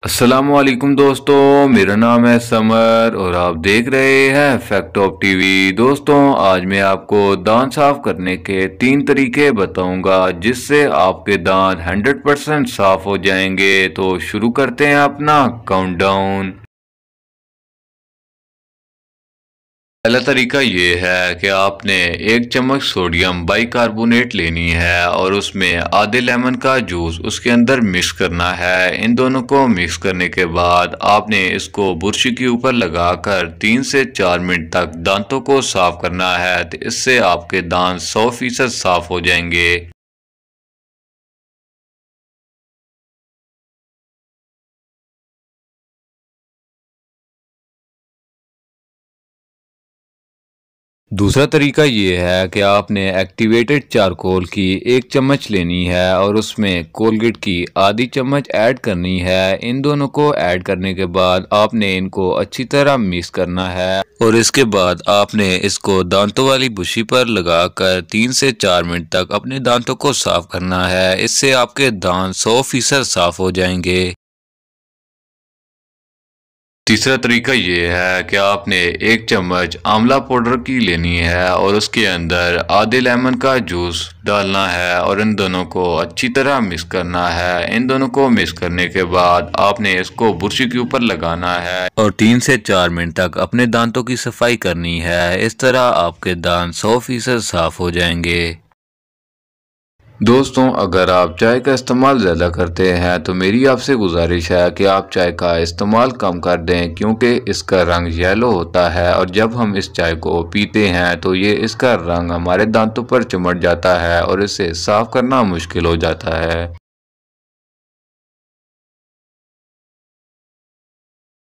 अस्सलामुअलैकुम दोस्तों, मेरा नाम है समर और आप देख रहे हैं फैक्ट ऑफ टीवी। दोस्तों, आज मैं आपको दांत साफ करने के 3 तरीके बताऊंगा जिससे आपके दांत 100% साफ हो जाएंगे। तो शुरू करते हैं अपना काउंटडाउन। पहला तरीका ये है कि आपने 1 चम्मच सोडियम बाइकार्बोनेट लेनी है और उसमें आधे लेमन का जूस उसके अंदर मिक्स करना है। इन दोनों को मिक्स करने के बाद आपने इसको बुर्श के ऊपर लगाकर 3 से 4 मिनट तक दांतों को साफ करना है। तो इससे आपके दांत 100% साफ हो जाएंगे। दूसरा तरीका ये है कि आपने एक्टिवेटेड चारकोल की 1 चम्मच लेनी है और उसमें कोलगेट की आधी चम्मच ऐड करनी है। इन दोनों को ऐड करने के बाद आपने इनको अच्छी तरह मिक्स करना है और इसके बाद आपने इसको दांतों वाली बुशी पर लगाकर 3 से 4 मिनट तक अपने दांतों को साफ करना है। इससे आपके दांत 100% साफ हो जाएंगे। तीसरा तरीका ये है कि आपने 1 चम्मच आंवला पाउडर की लेनी है और उसके अंदर आधे लेमन का जूस डालना है और इन दोनों को अच्छी तरह मिक्स करना है। इन दोनों को मिक्स करने के बाद आपने इसको बुर्श के ऊपर लगाना है और 3 से 4 मिनट तक अपने दांतों की सफाई करनी है। इस तरह आपके दांत 100% साफ हो जाएंगे। दोस्तों, अगर आप चाय का इस्तेमाल ज़्यादा करते हैं तो मेरी आपसे गुजारिश है कि आप चाय का इस्तेमाल कम कर दें, क्योंकि इसका रंग येलो होता है और जब हम इस चाय को पीते हैं तो ये इसका रंग हमारे दांतों पर चिमट जाता है और इसे साफ करना मुश्किल हो जाता है।